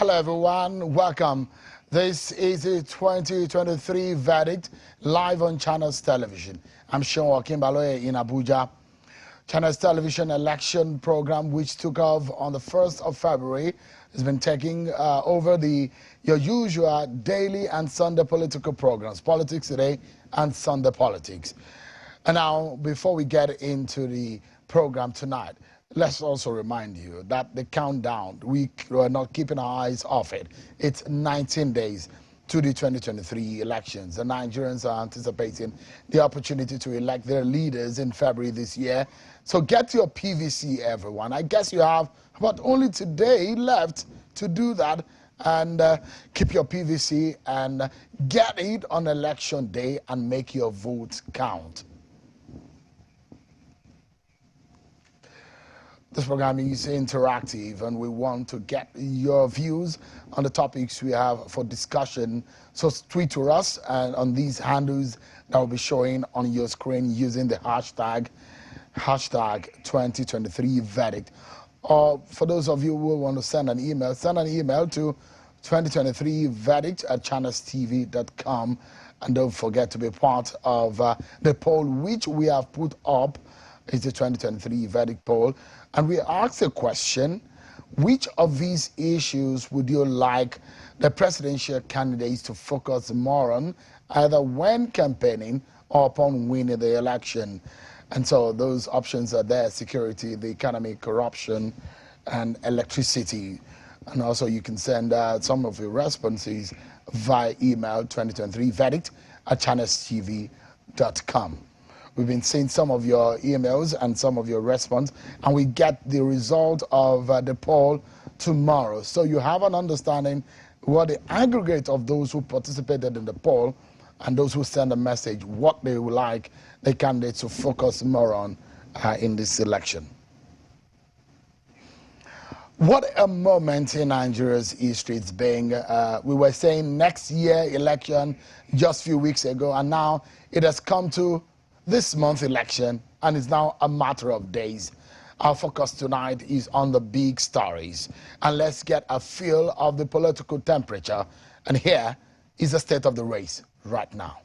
Hello everyone, welcome. This is the 2023 verdict live on Channels Television. I'm Sean Kimbaloye in Abuja. Channels Television election program, which took off on the 1st of February, has been taking over your usual daily and Sunday political programs, Politics Today and Sunday Politics. And now, before we get into the program tonight, let's also remind you that the countdown, we are not keeping our eyes off it. It's 19 days to the 2023 elections. The Nigerians are anticipating the opportunity to elect their leaders in February this year. So get your PVC, everyone. I guess you have about only today left to do that, and keep your PVC and get it on election day and make your votes count. This program is interactive, and we want to get your views on the topics we have for discussion. So tweet to us and on these handles that will be showing on your screen using the hashtag 2023 verdict. Or for those of you who want to send an email to 2023verdict@channelstv.com. And don't forget to be part of the poll which we have put up. It's the 2023 verdict poll. And we asked a question: which of these issues would you like the presidential candidates to focus more on, either when campaigning or upon winning the election? And so those options are there: security, the economy, corruption, and electricity. And also you can send some of your responses via email, 2023verdict@channelstv.com. We've been seeing some of your emails and some of your response, and we get the result of the poll tomorrow. So you have an understanding what the aggregate of those who participated in the poll and those who send a message, what they would like the candidates to focus more on in this election. What a moment in Nigeria's history it's been. We were saying next year election just a few weeks ago, and now it has come to this month election, and it's now a matter of days. Our focus tonight is on the big stories, and let's get a feel of the political temperature. And here is the state of the race right now.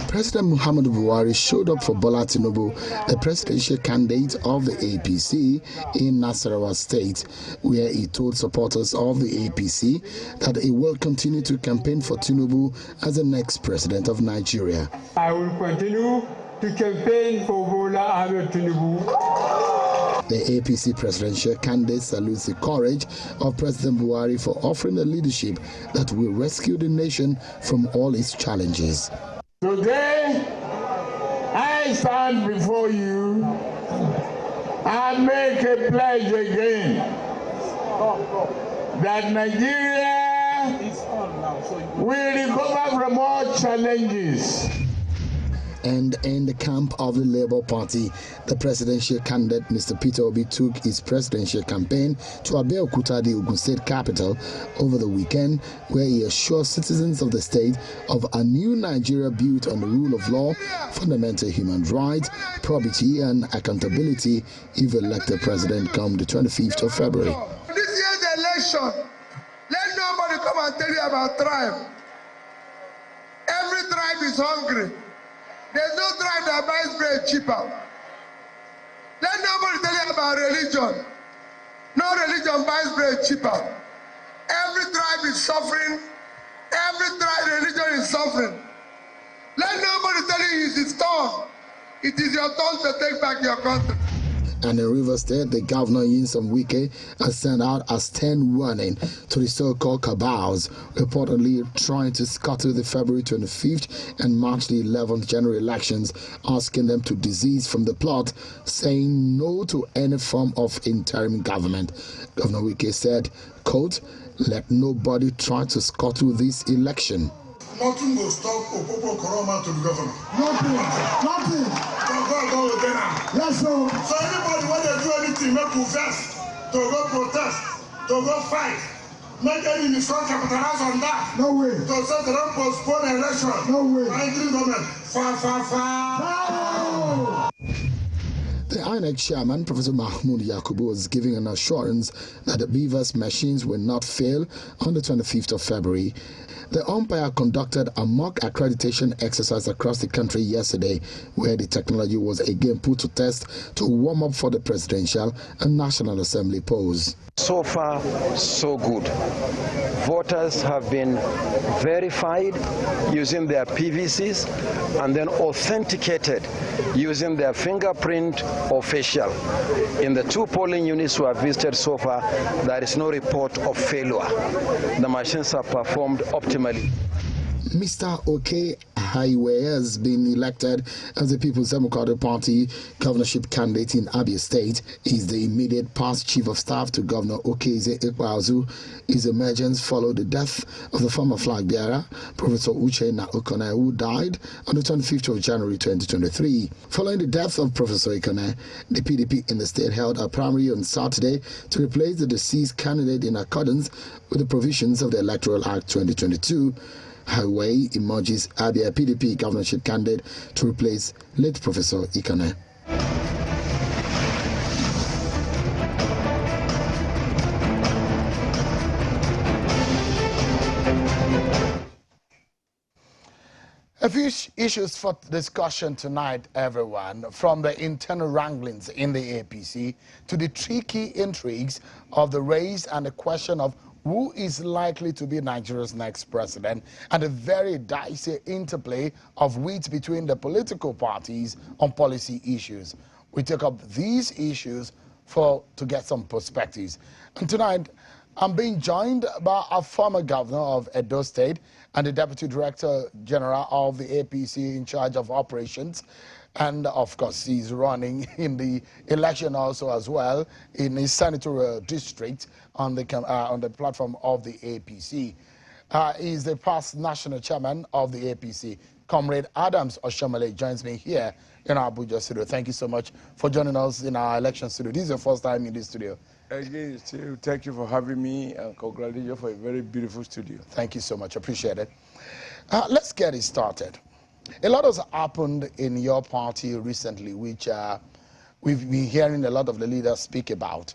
President Muhammadu Buhari showed up for Bola Tinubu, the presidential candidate of the APC in Nasarawa State, where he told supporters of the APC that he will continue to campaign for Tinubu as the next president of Nigeria. I will continue to campaign for Bola Tinubu. The APC presidential candidate salutes the courage of President Buhari for offering a leadership that will rescue the nation from all its challenges. Today, I stand before you and make a pledge again that Nigeria will recover from all challenges. And in the camp of the Labour Party, the presidential candidate, Mr. Peter Obi, took his presidential campaign to Abeokuta, the Ogun State capital, over the weekend, where he assured citizens of the state of a new Nigeria built on the rule of law, fundamental human rights, probity, and accountability if elected president come the 25th of February. This year's election, let nobody come and tell you about tribe. Every tribe is hungry. There's no tribe that buys bread cheaper. Let nobody tell you about religion. No religion buys bread cheaper. Every tribe is suffering. Every tribe religion is suffering. Let nobody tell you it's his turn. It is your turn to take back your country. And in Rivers State, the governor Nyesom Wike has sent out a stern warning to the so-called cabals, reportedly trying to scuttle the February 25th and March the 11th general elections, asking them to desist from the plot, saying no to any form of interim government. Governor Wike said, quote, "Let nobody try to scuttle this election." Nothing will stop Opopo Koroma to the governor. Nothing. Yes, sir. So anybody when they do anything, make you vex, to go protest, to go fight, make any front capitalize on that. No way. To say they don't postpone election. No way. Angry government. No. The INEC chairman, Professor Mahmoud Yakubu, was giving an assurance that the Beavers machines will not fail on the 25th of February. The umpire conducted a mock accreditation exercise across the country yesterday, where the technology was again put to test to warm up for the presidential and National Assembly polls. So far, so good. Voters have been verified using their PVCs and then authenticated using their fingerprint or facial. In the 2 polling units we have visited so far, there is no report of failure. The machines have performed optimally. Mr. Oke Highway has been elected as the People's Democratic Party governorship candidate in Abia State. He is the immediate past chief of staff to Governor Okezie Ikpeazu. His emergence followed the death of the former flag bearer, Professor Uchenna Okone, who died on the 25th of January 2023. Following the death of Professor Okone, the PDP in the state held a primary on Saturday to replace the deceased candidate in accordance with the provisions of the Electoral Act 2022. Highway emerges Abia PDP governorship candidate to replace late Professor Ikane. A few issues for discussion tonight, everyone, from the internal wranglings in the APC to the tricky intrigues of the race and the question of who is likely to be Nigeria's next president, and a very dicey interplay of wits between the political parties on policy issues. We take up these issues to get some perspectives. And tonight, I'm being joined by a former governor of Edo State and the Deputy Director General of the APC in charge of operations. And of course, he's running in the election also as well in his senatorial district on the platform of the APC. He's the past national chairman of the APC. Comrade Adams Oshiomhole joins me here in our Abuja studio. Thank you so much for joining us in our election studio. This is your first time in this studio. Again, thank you for having me and congratulations for a very beautiful studio. Thank you so much. Appreciate it. Let's get it started. A lot has happened in your party recently, which we've been hearing a lot of the leaders speak about.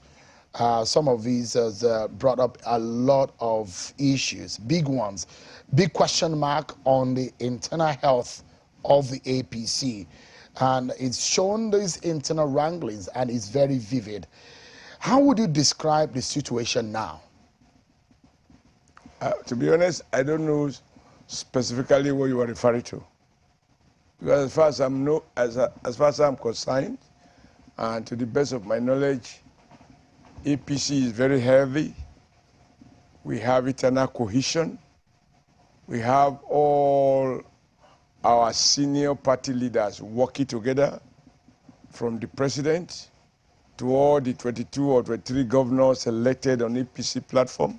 Some of these has brought up a lot of issues, big ones. Big question mark on the internal health of the APC. And it's shown these internal wranglings and it's very vivid. How would you describe the situation now? To be honest, I don't know specifically what you are referring to. Because as far as I'm concerned, and to the best of my knowledge, APC is very healthy. We have internal cohesion. We have all our senior party leaders working together, from the president to all the 22 or 23 governors elected on APC platform,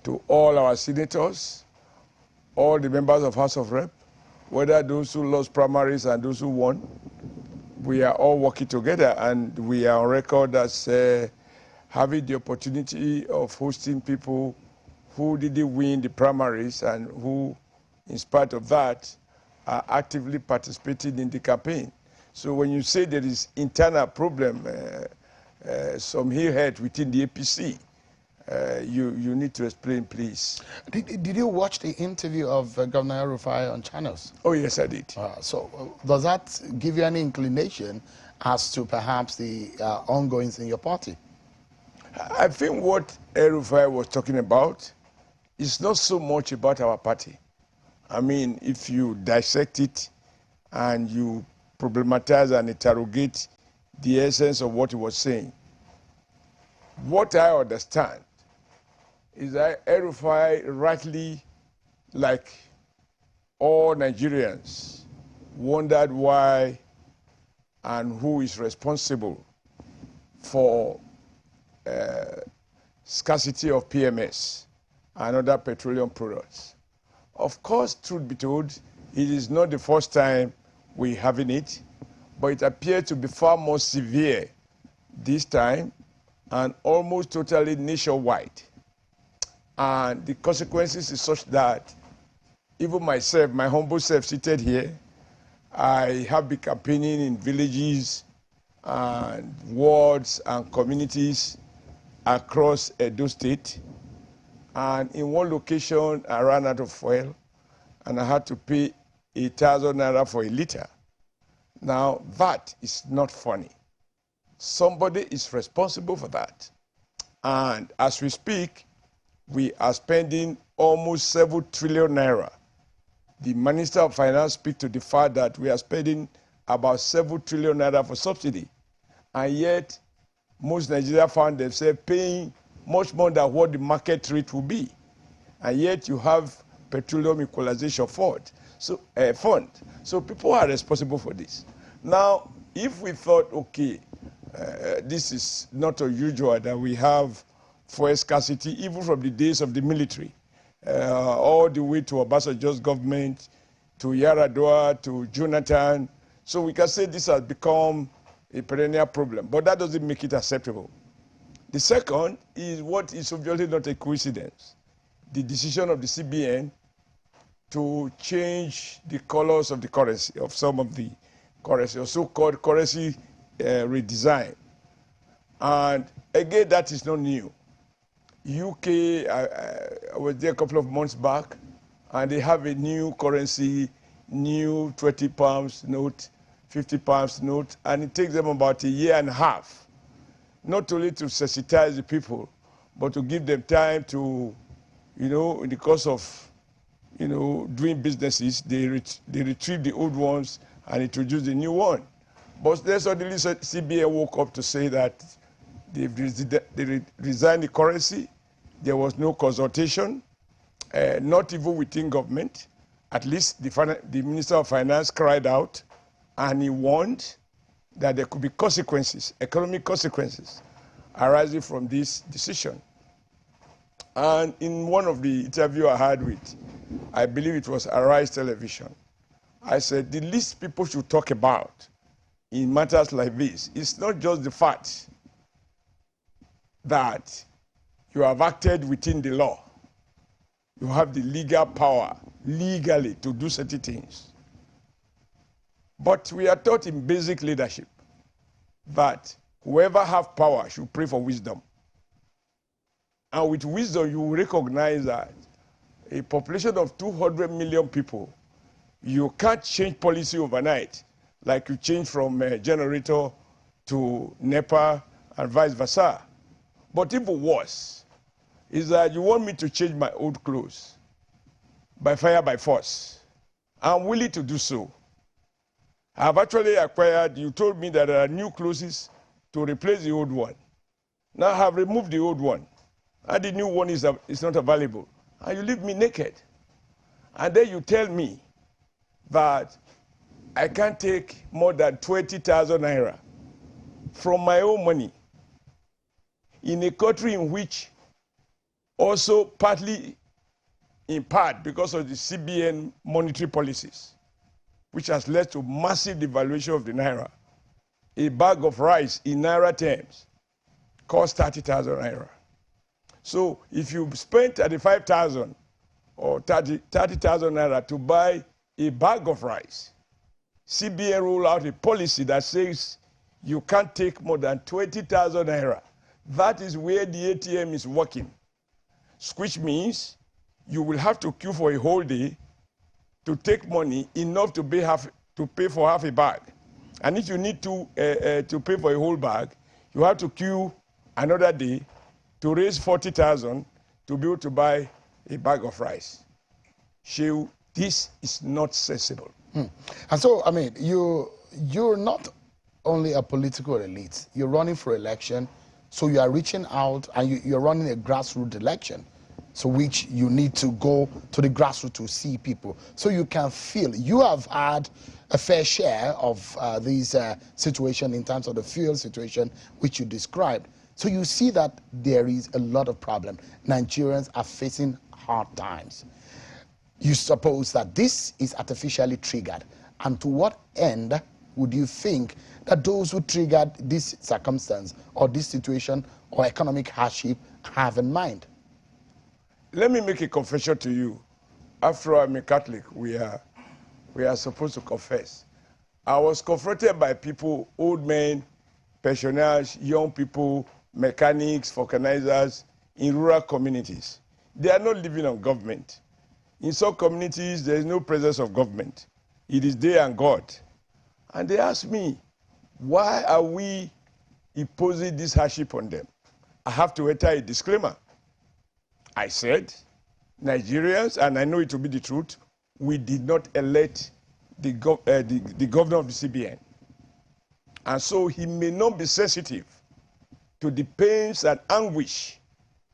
to all our senators, all the members of House of Rep, whether those who lost primaries and those who won. We are all working together, and we are on record as having the opportunity of hosting people who didn't win the primaries and who, in spite of that, are actively participating in the campaign. So when you say there is internal problem, some hate within the APC, you need to explain, please. Did you watch the interview of Governor El-Rufai on channels? Oh, yes, I did. So does that give you any inclination as to perhaps the ongoings in your party? I think what El-Rufai was talking about is not so much about our party. I mean, if you dissect it and you problematize and interrogate the essence of what he was saying, what I understand is that El-Rufai rightly, like all Nigerians, wondered why and who is responsible for scarcity of PMS and other petroleum products. Of course, truth be told, it is not the first time we're having it, but it appeared to be far more severe this time and almost totally nationwide. And the consequences is such that even myself, my humble self seated here, I have been campaigning in villages and wards and communities across Edo State. And in one location, I ran out of fuel and I had to pay 1,000 Naira for a liter. Now, that is not funny. Somebody is responsible for that. And as we speak, we are spending almost 7 trillion Naira. The Minister of Finance speaks to the fact that we are spending about 7 trillion Naira for subsidy. And yet, most Nigerians found themselves paying much more than what the market rate will be. And yet, you have petroleum equalization fund. So people are responsible for this. Now, if we thought, okay, this is not unusual that we have fuel scarcity, even from the days of the military, all the way to Obasanjo's government, to Yaradua, to Jonathan. So we can say this has become a perennial problem, but that doesn't make it acceptable. The second is what is obviously not a coincidence. The decision of the CBN to change the colors of the currency, of some of the currency, or so-called currency redesign. And again, that is not new. UK, I was there a couple of months back, and they have a new currency, new 20 pounds note, 50 pounds note, and it takes them about a year and a half, not only to sensitize the people, but to give them time to, in the course of, doing businesses, they retrieve the old ones and introduce the new one. But then suddenly CBN woke up to say that they resigned the currency. There was no consultation, not even within government. At least the Minister of Finance cried out, and he warned that there could be consequences, economic consequences, arising from this decision. And in one of the interviews I had with, I believe it was Arise Television, I said the least people should talk about in matters like this is not just the fact that you have acted within the law. You have the legal power, legally, to do certain things. But we are taught in basic leadership that whoever have power should pray for wisdom. And with wisdom, you will recognize that a population of 200 million people, you can't change policy overnight, like you change from a generator to NEPA and vice versa. But even worse is that you want me to change my old clothes by fire, by force. I'm willing to do so. I've actually acquired, you told me that there are new clothes to replace the old one. Now I have removed the old one, and the new one is not available. And you leave me naked. And then you tell me that I can't take more than 20,000 Naira from my own money in a country in which also partly in part because of the CBN monetary policies, which has led to massive devaluation of the Naira. A bag of rice in Naira terms costs 30,000 Naira. So if you spend 35,000 or 30,000 Naira to buy a bag of rice, CBN rolled out a policy that says you can't take more than 20,000 Naira. That is where the ATM is working, which means you will have to queue for a whole day to take money enough to pay for half a bag. And if you need to pay for a whole bag, you have to queue another day to raise 40,000 to be able to buy a bag of rice. This is not sensible. And so, I mean, you're not only a political elite. You're running for election, so you are reaching out, and you're running a grassroots election, so which you need to go to the grassroots to see people, so you can feel. You have had a fair share of these situation in terms of the fuel situation, which you described. So you see that there is a lot of problem. Nigerians are facing hard times. You suppose that this is artificially triggered. And to what end would you think that those who triggered this circumstance or this situation or economic hardship have in mind? Let me make a confession to you. After all, I'm a Catholic. We are supposed to confess. I was confronted by people, old men, pensioners, young people, mechanics, vulcanizers in rural communities. They are not living on government. In some communities, there is no presence of government. It is they and God. And they asked me, why are we imposing this hardship on them? I have to enter a disclaimer. I said, Nigerians, and I know it to be the truth, we did not elect the governor of the CBN. And so he may not be sensitive to the pains and anguish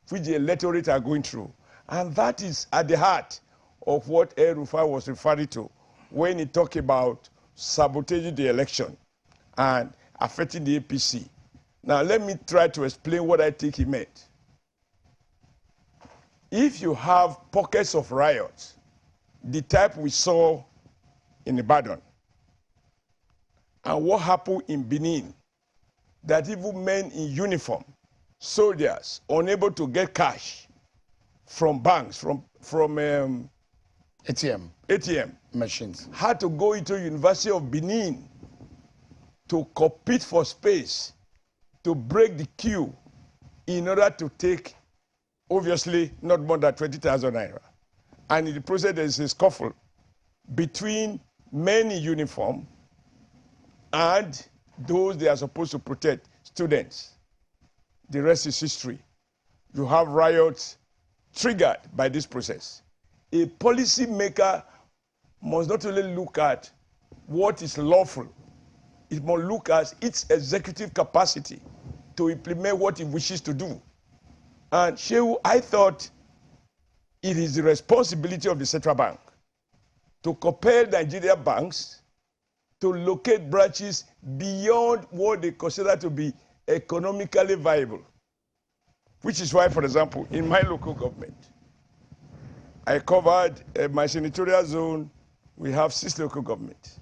which the electorate are going through. And that is at the heart of what El-Rufai was referring to when he talked about sabotaging the election and affecting the APC. Now, let me try to explain what I think he meant. If you have pockets of riots, the type we saw in Ibadan, and what happened in Benin, that even men in uniform, soldiers, unable to get cash from banks, from ATM machines, had to go into University of Benin to compete for space, to break the queue in order to take, obviously, not more than 20,000 naira. And in the process, there is a scuffle between men in uniform and those they are supposed to protect, students. The rest is history. You have riots triggered by this process. A policy maker must not only look at what is lawful, it must look at its executive capacity to implement what it wishes to do. And Shehu, I thought it is the responsibility of the central bank to compel Nigeria banks to locate branches beyond what they consider to be economically viable. Which is why, for example, in my local government, I covered my senatorial zone, we have 6 local governments.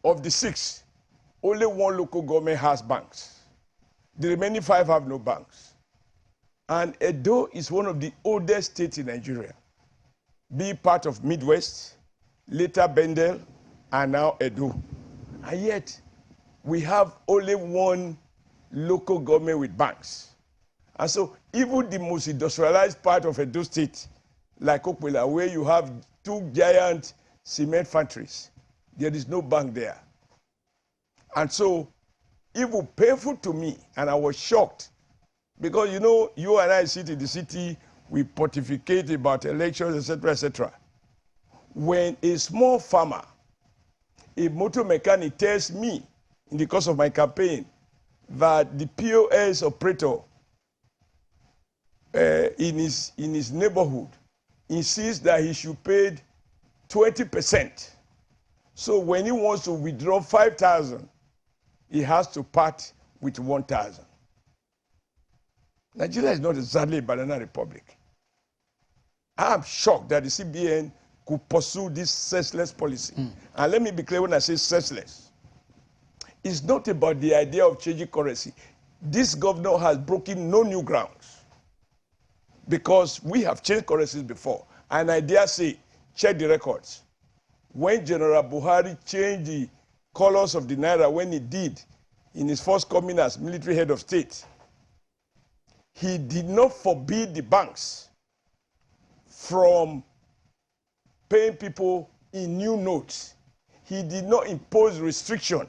Of the 6, only 1 local government has banks. The remaining 5 have no banks. And Edo is one of the oldest states in Nigeria, being part of Midwest, later Bendel, and now Edo. And yet, we have only 1 local government with banks. And so, even the most industrialized part of Edo State, like Okwela, where you have 2 giant cement factories, there is no bank there. And so, it was painful to me, and I was shocked. Because, you know, you and I sit in the city, we pontificate about elections, etc., etc. When a small farmer, a motor mechanic tells me, in the course of my campaign, that the POS operator in his neighborhood insists that he should pay 20%. So when he wants to withdraw 5,000, he has to part with 1,000. Nigeria is not exactly a banana republic. I'm shocked that the CBN could pursue this senseless policy. And let me be clear when I say senseless. It's not about the idea of changing currency. This governor has broken no new grounds because we have changed currencies before. And I dare say, check the records. When General Buhari changed the colors of the Naira, when he did in his first coming as military head of state, he did not forbid the banks from paying people in new notes. He did not impose restriction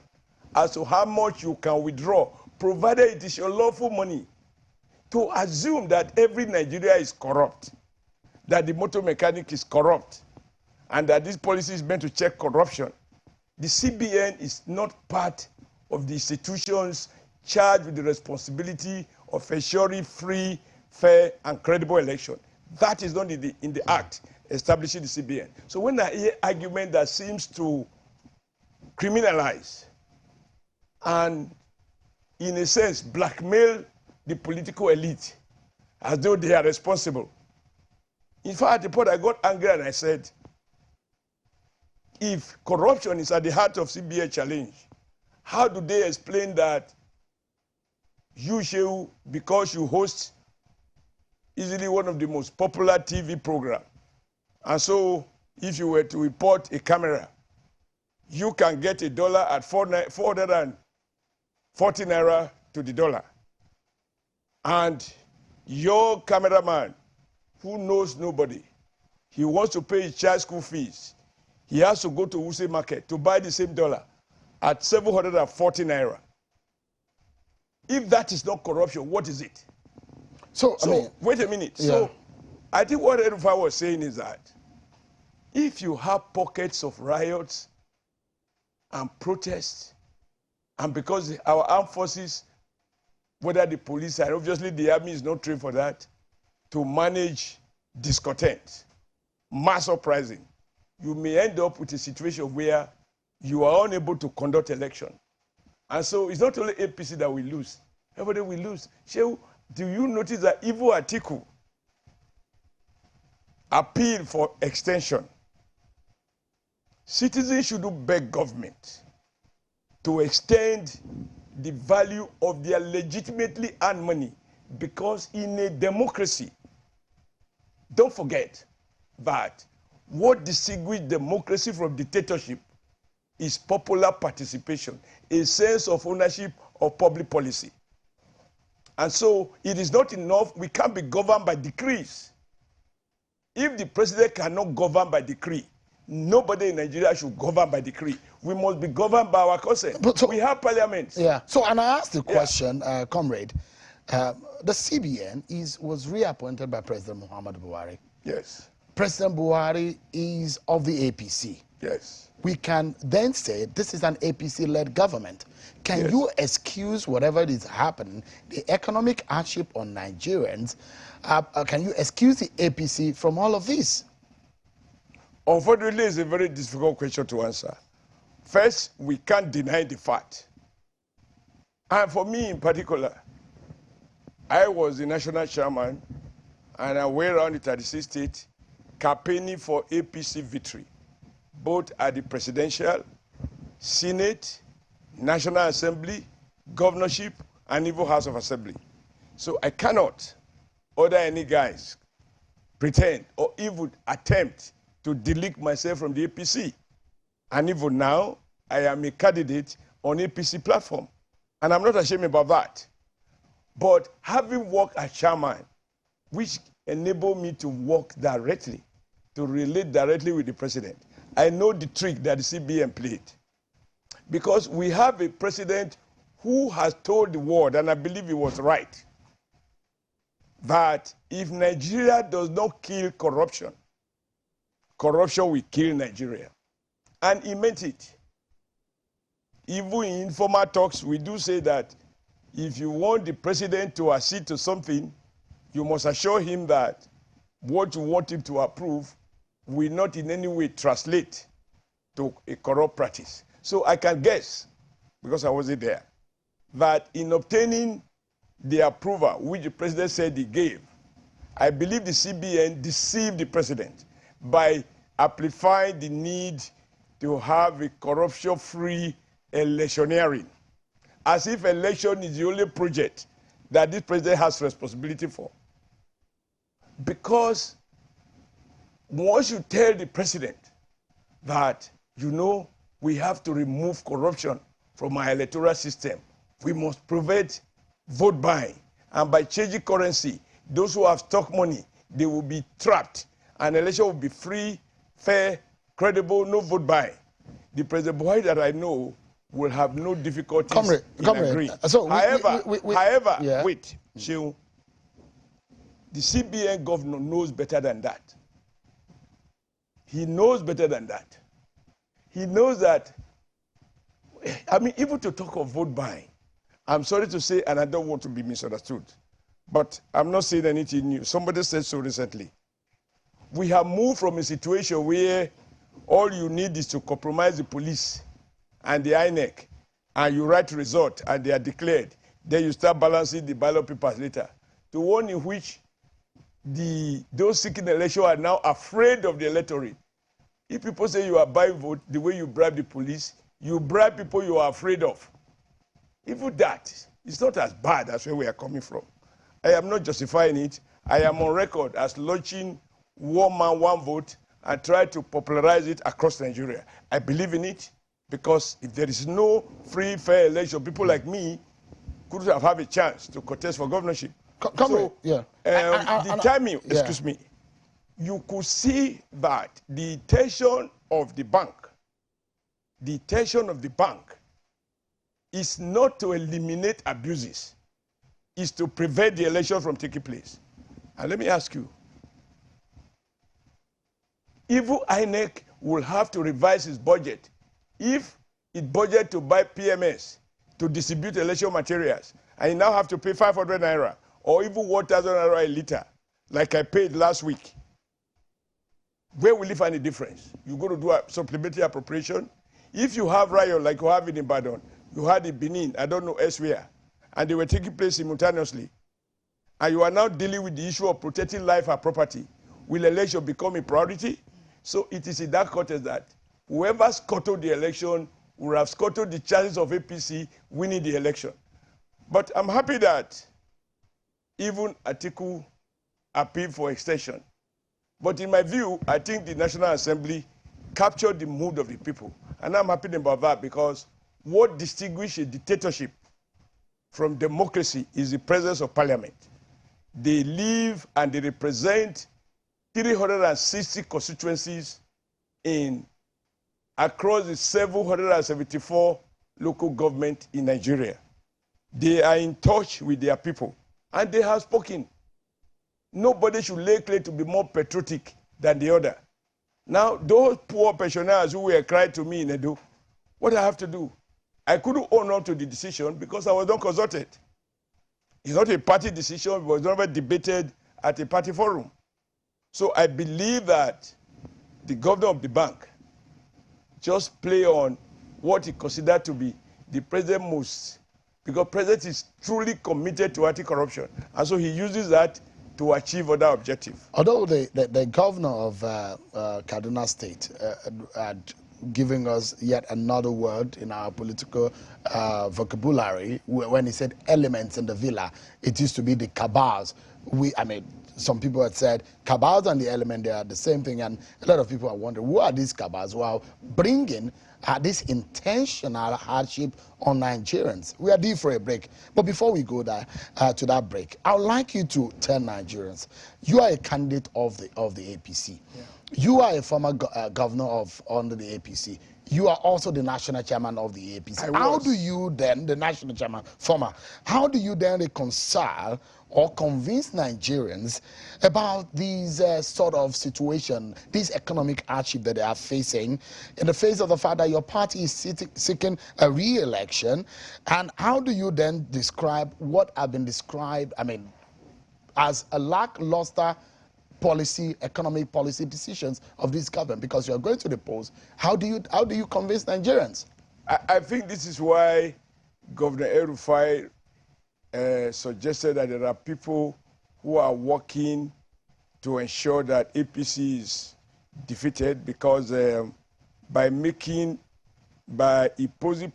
as to how much you can withdraw, provided it is your lawful money. To assume that every Nigeria is corrupt, that the motor mechanic is corrupt, and that this policy is meant to check corruption, the CBN is not part of the institutions charged with the responsibility of ensuring free, fair, and credible election. That is not in the act establishing the CBN. So when I hear argument that seems to criminalize and, in a sense, blackmail the political elite as though they are responsible. In fact, at the point I got angry and I said, if corruption is at the heart of CBN challenge, how do they explain that you, Shehu, because you host easily one of the most popular TV programs. And so if you were to report a camera, you can get $1 at 440 Naira to the dollar. And your cameraman, who knows nobody, he wants to pay his child school fees, he has to go to Wuse Market to buy the same dollar at 740 Naira. If that is not corruption, what is it? So I mean, wait a minute. Yeah. So I think what Erufai was saying is that if you have pockets of riots and protests, and because our armed forces, whether the police and obviously the army is not trained for that, to manage discontent, mass uprising, you may end up with a situation where you are unable to conduct election. And so it's not only APC that will lose, everybody will lose. Shehu, do you notice that even Atiku appeal for extension? Citizens shouldn't beg government to extend the value of their legitimately earned money, because in a democracy, don't forget that what distinguishes democracy from dictatorship is popular participation, a sense of ownership of public policy. And so it is not enough, we can't be governed by decrees. If the president cannot govern by decree, nobody in Nigeria should govern by decree. We must be governed by our consent. So, we have parliaments. Yeah. So, and I asked the question, comrade, the CBN was reappointed by President Muhammadu Buhari. Yes. President Buhari is of the APC. Yes. We can then say this is an APC-led government. Can you excuse whatever is happening, the economic hardship on Nigerians, can you excuse the APC from all of this? Unfortunately, it's a very difficult question to answer. First, we can't deny the fact. And for me in particular, I was the national chairman, and I went around the 36 states campaigning for APC victory, both at the presidential, Senate, National Assembly, governorship, and even House of Assembly. So I cannot order any guys pretend or even attempt to delete myself from the APC. And even now, I am a candidate on APC platform. And I'm not ashamed about that. But having worked as chairman, which enabled me to work directly, to relate directly with the president, I know the trick that the CBN played. Because we have a president who has told the world, and I believe he was right, that if Nigeria does not kill corruption, corruption will kill Nigeria. And he meant it. Even in informal talks, we do say that if you want the president to accede to something, you must assure him that what you want him to approve will not in any way translate to a corrupt practice. So I can guess, because I wasn't there, that in obtaining the approval which the president said he gave, I believe the CBN deceived the president by amplifying the need to have a corruption-free electioneering, as if election is the only project that this president has responsibility for. Because once you tell the president that, you know, we have to remove corruption from our electoral system, we must prevent vote buying, and by changing currency, those who have stock money, they will be trapped, and election will be free, fair, credible, no vote buying. The President Buhari that I know will have no difficulties in agreeing. So however, wait, Shehu, the CBN governor knows better than that. He knows better than that. He knows that, I mean, even to talk of vote buying, I'm sorry to say, and I don't want to be misunderstood, but I'm not saying anything new. Somebody said so recently. We have moved from a situation where all you need is to compromise the police and the INEC, and you write result, and they are declared. Then you start balancing the ballot papers later, to one in which those seeking election are now afraid of the electorate. If people say you are buying vote the way you bribe the police, you bribe people you are afraid of. Even that, it's not as bad as where we are coming from. I am not justifying it. I am on record as launching one man, one vote and try to popularize it across Nigeria. I believe in it because if there is no free, fair election, people like me could have a chance to contest for governorship. The timing, excuse me, you could see that the intention of the bank is not to eliminate abuses, is to prevent the election from taking place. And let me ask you, even INEC will have to revise its budget if it budget to buy PMS to distribute election materials, and you now have to pay 500 Naira or even 1,000 Naira a liter, like I paid last week. Where will you find a difference? You're going to do a supplementary appropriation. If you have riot like you have in Ibadan, you had in Benin, I don't know elsewhere, and they were taking place simultaneously, and you are now dealing with the issue of protecting life and property, will election become a priority? So it is in that context that whoever scuttled the election will have scuttled the chances of APC winning the election. But I'm happy that even Atiku appealed for extension. But in my view, I think the National Assembly captured the mood of the people. And I'm happy about that because what distinguishes a dictatorship from democracy is the presence of parliament. They live and they represent 360 constituencies across the 774 local government in Nigeria. They are in touch with their people, and they have spoken. Nobody should lay claim to be more patriotic than the other. Now, those poor pensioners who were crying to me in Edo, what I have to do? I couldn't own up to the decision because I was not consulted. It's not a party decision, it was never debated at a party forum. So I believe that the governor of the bank just play on what he considered to be the president most, because president is truly committed to anti-corruption. And so he uses that to achieve other objectives. Although the governor of Kaduna State had given us yet another word in our political vocabulary, when he said elements in the villa, it used to be the cabals. Some people had said cabals and the element, they are the same thing, and a lot of people are wondering, who are these cabals while bringing this intentional hardship on Nigerians? We are due for a break. But before we go there, to that break, I would like you to tell Nigerians, you are a candidate of the APC. Yeah. You are a former governor under the APC. You are also the national chairman of the APC. How do you then, the national chairman, former, how do you then reconcile or convince Nigerians about these sort of situation, this economic hardship that they are facing in the face of the fact that your party is seeking a re-election? And how do you then describe what have been described, as a lackluster economic policy decisions of this government? Because you are going to the polls. How do you convince Nigerians? I think this is why Governor El-Rufai suggested that there are people who are working to ensure that APC is defeated, because by imposing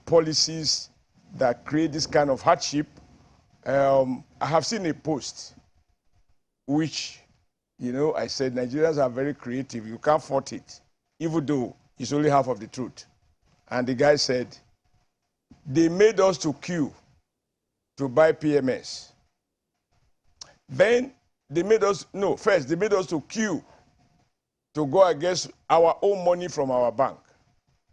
policies that create this kind of hardship, I have seen a post which, I said Nigerians are very creative. You can't fault it, even though it's only half of the truth. And the guy said, they made us to queue to buy PMS. Then they made us, first they made us to queue to go against our own money from our bank.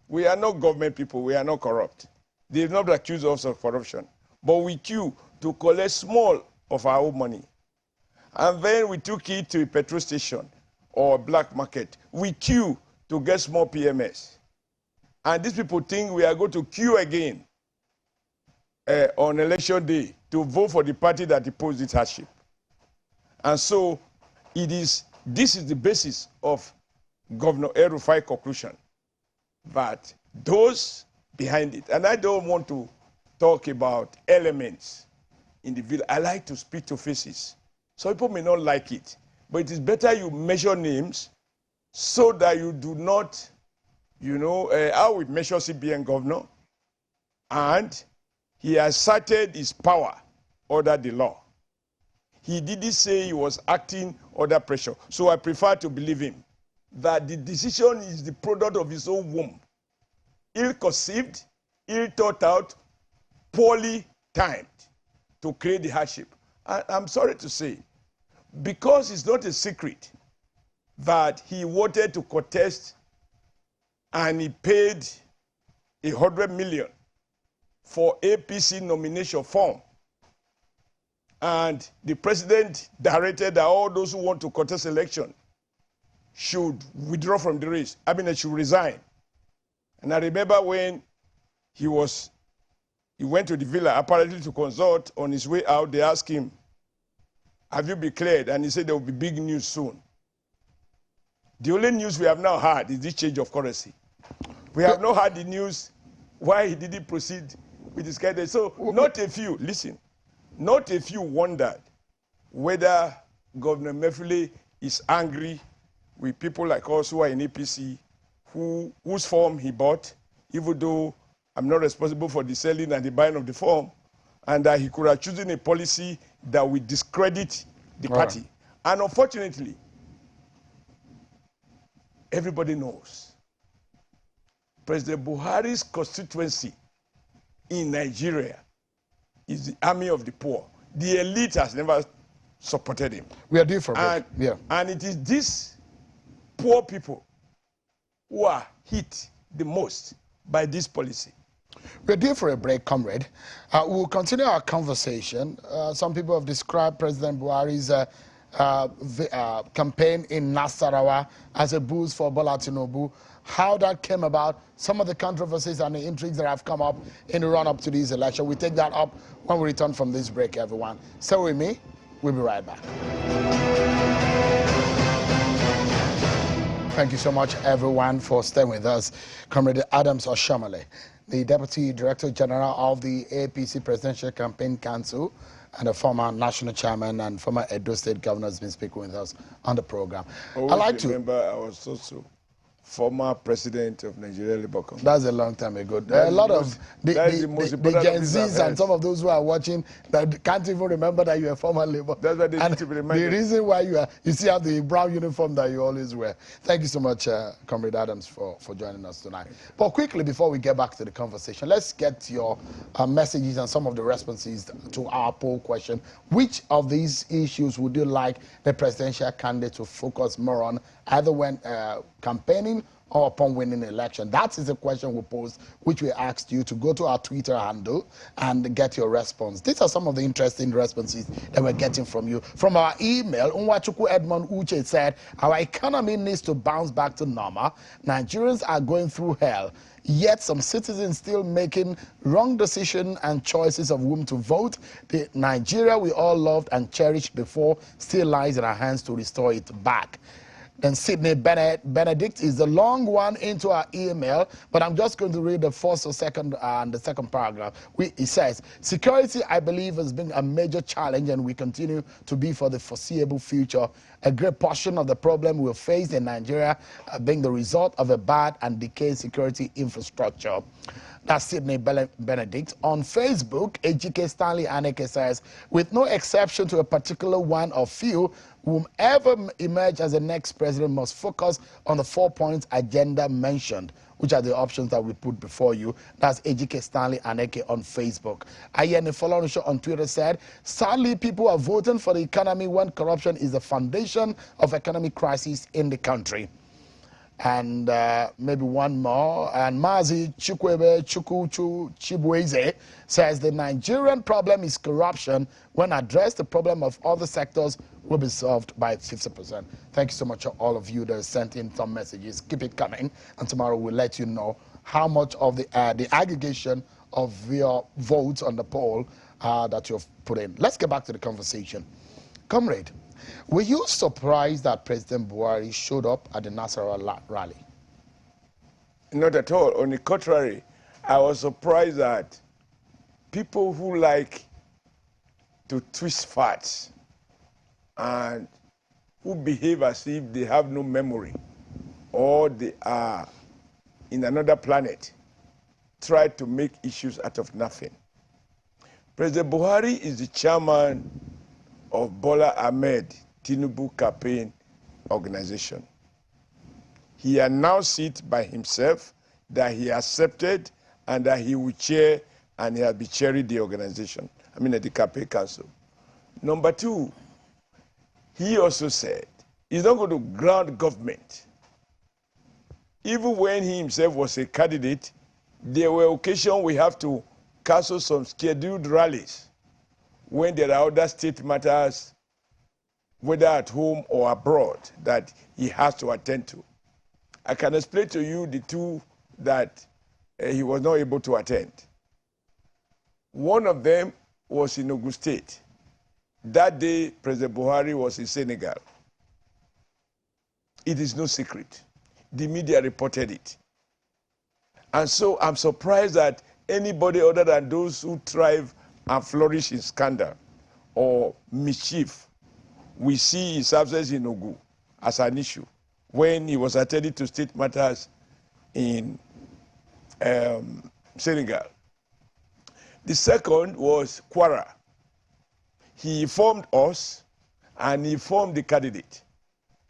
We are not government people, we are not corrupt. They've not accused us of corruption. But we queue to collect small of our own money. And then we took it to a petrol station or black market. We queue to get small PMS. And these people think we are going to queue again on election day to vote for the party that opposed this hardship. And so this is the basis of Governor El-Rufai's conclusion, that those behind it, and I don't want to talk about elements in the village. I like to speak to faces. Some people may not like it, but it is better you measure names so that you do not, how we measure CBN governor, and he asserted his power under the law. he didn't say he was acting under pressure. So I prefer to believe him that the decision is the product of his own womb. Ill-conceived, ill-thought-out, poorly timed to create the hardship. I'm sorry to say, because it's not a secret that he wanted to contest and he paid 100 million for APC nomination form. And the president directed that all those who want to contest election should withdraw from the race. I mean, they should resign. And I remember when he went to the villa, apparently to consult. On his way out, they asked him, have you been cleared? And he said there will be big news soon. The only news we have now heard is this change of currency. We have not heard the news why he didn't proceed with his candidate. So not a few, listen, not a few wondered whether Governor Mefule is angry with people like us who are in APC, whose form he bought, even though I'm not responsible for the selling and the buying of the form, and that he could have chosen a policy that would discredit the party. Right. And unfortunately, everybody knows President Buhari's constituency in Nigeria is the army of the poor. The elite has never supported him. We are different. And it is these poor people who are hit the most by this policy. We're due for a break, comrade. We'll continue our conversation. Some people have described President Buhari's campaign in Nasarawa as a boost for Bola Tinubu. How that came about, some of the controversies and the intrigues that have come up in the run-up to this election. We take that up when we return from this break, everyone. Stay with me. We'll be right back. Thank you so much, everyone, for staying with us. Comrade Adams Oshiomhole, the Deputy Director General of the APC Presidential Campaign Council and a former national chairman and former Edo State Governor, has been speaking with us on the program. I remember I was also former president of Nigeria Labour Congress. That's a long time ago. A lot of the Gen Zs and some of those who are watching that can't even remember that you are former Labour. That's why they need to be reminded. The reason why you still have the brown uniform that you always wear. Thank you so much, Comrade Adams, for joining us tonight. But quickly, before we get back to the conversation, let's get your messages and some of the responses to our poll question. Which of these issues would you like the presidential candidate to focus more on, either when campaigning or upon winning the election? That is a question we posed, which we asked you to go to our Twitter handle and get your response. These are some of the interesting responses that we're getting from you. From our email, Unwachuku Edmond Uche said, our economy needs to bounce back to normal. Nigerians are going through hell. Yet some citizens still making wrong decisions and choices of whom to vote. The Nigeria we all loved and cherished before still lies in our hands to restore it back. Then Sydney Benedict is the long one into our email, but I'm just going to read the first or second and the second paragraph. It says, security, I believe, has been a major challenge and we continue to be for the foreseeable future. A great portion of the problem we'll face in Nigeria being the result of a bad and decayed security infrastructure. That's Sydney Benedict. On Facebook, AGK Stanley Aneke says, with no exception to a particular one or few, whomever emerge as the next president must focus on the 4 points agenda mentioned, which are the options that we put before you. That's AGK Stanley Aneke on Facebook. Ayene Folonisho on Twitter said, sadly, people are voting for the economy when corruption is the foundation of economic crisis in the country. And maybe one more. And Mazi Chukwebe Chukuchu Chibueze says the Nigerian problem is corruption. When addressed, the problem of other sectors will be solved by 50%. Thank you so much to all of you that sent in some messages. Keep it coming. And tomorrow we'll let you know how much of the aggregation of your votes on the poll that you've put in. Let's get back to the conversation. Comrade, were you surprised that President Buhari showed up at the Nasarawa rally? Not at all. On the contrary, I was surprised that people who like to twist facts and who behave as if they have no memory or they are in another planet try to make issues out of nothing. President Buhari is the chairman of Bola Ahmed Tinubu campaign organization. He announced it by himself that he accepted and that he would chair and he had been chairing the organization, the campaign council. Number two, he also said he's not going to ground government. Even when he himself was a candidate, there were occasions we have to cancel some scheduled rallies when there are other state matters, whether at home or abroad, that he has to attend to. I can explain to you the two that he was not able to attend. One of them was in Ogun State. That day, President Buhari was in Senegal. It is no secret. The media reported it. And so I'm surprised that anybody other than those who thrive and flourish in scandal or mischief, we see his absence in Ogun as an issue when he was attending to state matters in Senegal. The second was Kwara. He informed us and he informed the candidate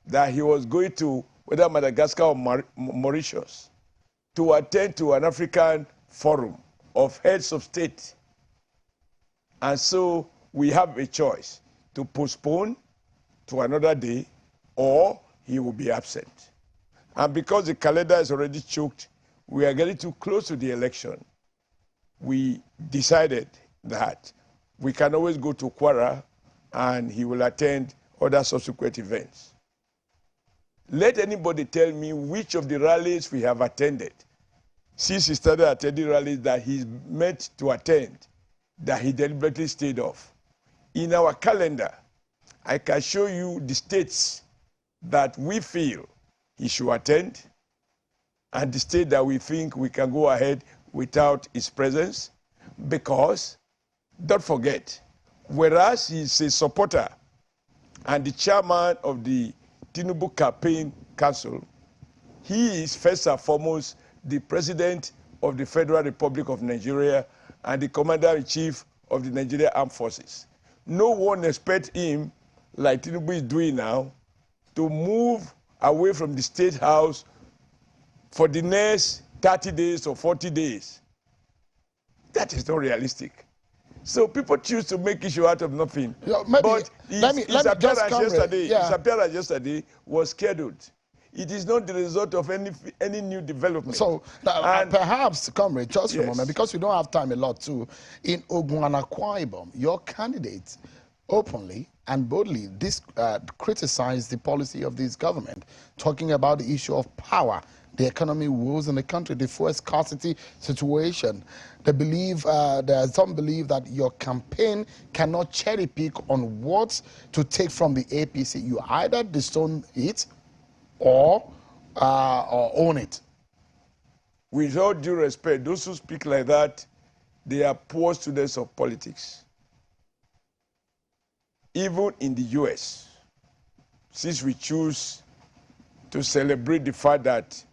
that he was going to whether Madagascar or Mauritius to attend to an African forum of heads of state. And so we have a choice to postpone to another day or he will be absent. And because the calendar is already choked, we are getting too close to the election, we decided that we can always go to Kwara and he will attend other subsequent events. Let anybody tell me which of the rallies we have attended since he started attending rallies that he's meant to attend, that he deliberately stayed off. In our calendar, I can show you the states that we feel he should attend and the state that we think we can go ahead without his presence, because, don't forget, whereas he's a supporter and the chairman of the Tinubu Campaign Council, he is first and foremost the president of the Federal Republic of Nigeria and the commander-in-chief of the Nigerian Armed Forces. No one expects him, like Tinubu is doing now, to move away from the State House for the next 30 days or 40 days. That is not realistic. So people choose to make issue out of nothing. Yeah, maybe, but his appearance yesterday was scheduled. It is not the result of any new development. So perhaps, comrade, just yes. a moment, because we don't have time a lot too. In Ogun and Akwa Ibom, your candidates openly and boldly criticized the policy of this government, talking about the issue of power, the economy woes in the country, the fuel scarcity situation. They believe, some believe that your campaign cannot cherry pick on what to take from the APC. You either disown it or own it. With all due respect, those who speak like that, they are poor students of politics. Even in the US, since we choose to celebrate the fact that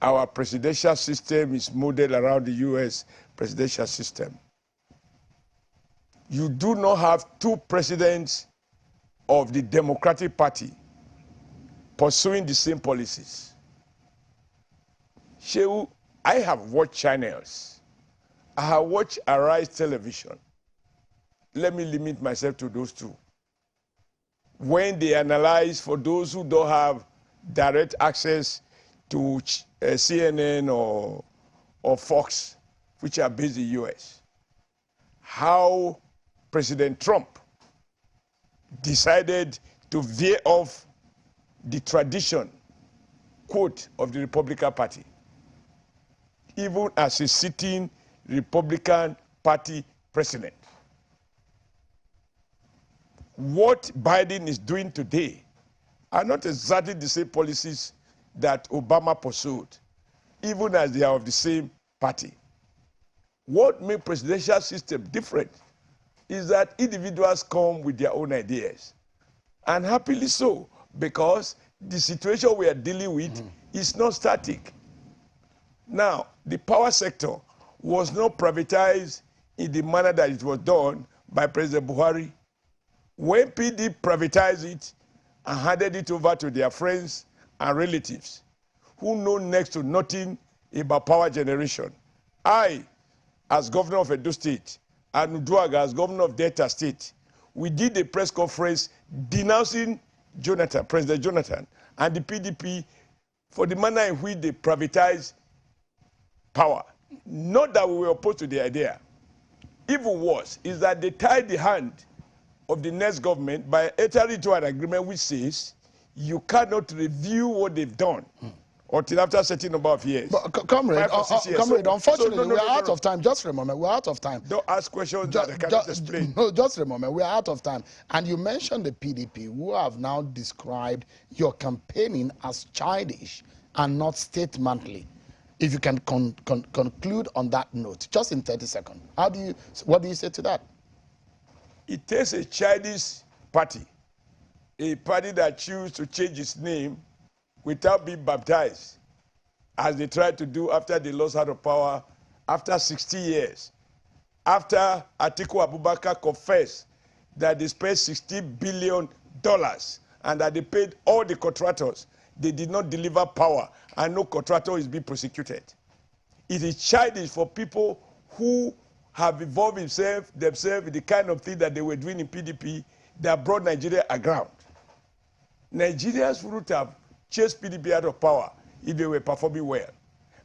our presidential system is modeled around the US presidential system, you do not have two presidents of the Democratic Party pursuing the same policies. Shehu, I have watched channels. I have watched Arise television. Let me limit myself to those two. When they analyze, for those who don't have direct access to CNN or Fox, which are based in the US, how President Trump decided to veer off the tradition, quote, of the Republican Party, even as a sitting Republican Party president. What Biden is doing today are not exactly the same policies that Obama pursued, even as they are of the same party. What makes presidential system different is that individuals come with their own ideas, and happily so, because the situation we are dealing with is not static. Now, the power sector was not privatized in the manner that it was done by President Buhari, When PD privatized it and handed it over to their friends and relatives who know next to nothing about power generation, I, as governor of Edo State, and Uduaga, as governor of Delta State, we did a press conference denouncing Jonathan, President Jonathan, and the PDP for the manner in which they privatized power. Not that we were opposed to the idea. Even worse is that they tied the hand of the next government by entering into an agreement which says you cannot review what they've done until after a certain number of years. But, comrade, 5 or 6 years. comrade, unfortunately, no, we're out of time. Just for a moment, we're out of time. Don't ask questions that I cannot explain. No, just for a moment, we're out of time. And you mentioned the PDP, who have now described your campaigning as childish and not statemently. If you can conclude on that note, just in 30 seconds, what do you say to that? It takes a childish party, a party that chooses to change its name without being baptized, as they tried to do after they lost out of power after 60 years. After Atiku Abubakar confessed that they spent $60 billion and that they paid all the contractors, they did not deliver power, and no contractor is being prosecuted. It is childish for people who have involved themselves in the kind of thing that they were doing in PDP that brought Nigeria aground. Nigerians would have chased PDP out of power if they were performing well.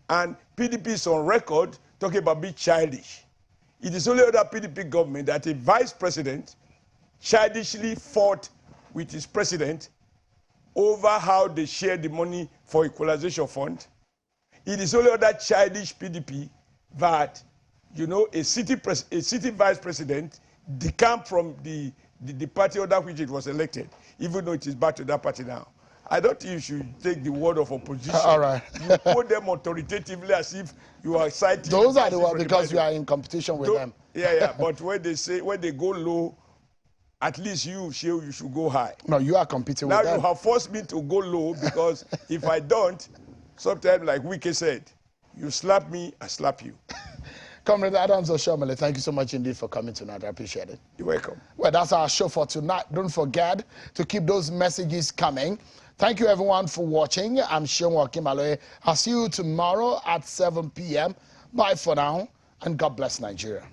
And PDP is on record talking about being childish. It is only under PDP government that a vice president childishly fought with his president over how they share the money for equalization fund. It is only under childish PDP that, you know, a city vice president decamped from the party under which it was elected, even though it is back to that party now. I don't think you should take the word of opposition. All right. You quote them authoritatively as if you are citing. Those are the ones because you are in competition with them. Yeah. But when they go low, at least you should go high. No, you are competing with them. Now you have forced me to go low because if I don't, sometimes like Wike said, you slap me, I slap you. Comrade Adams Oshiomhole, thank you so much indeed for coming tonight. I appreciate it. You're welcome. Well, that's our show for tonight. Don't forget to keep those messages coming. Thank you, everyone, for watching. I'm Oshiomhole Maloye. I'll see you tomorrow at 7 p.m. Bye for now, and God bless Nigeria.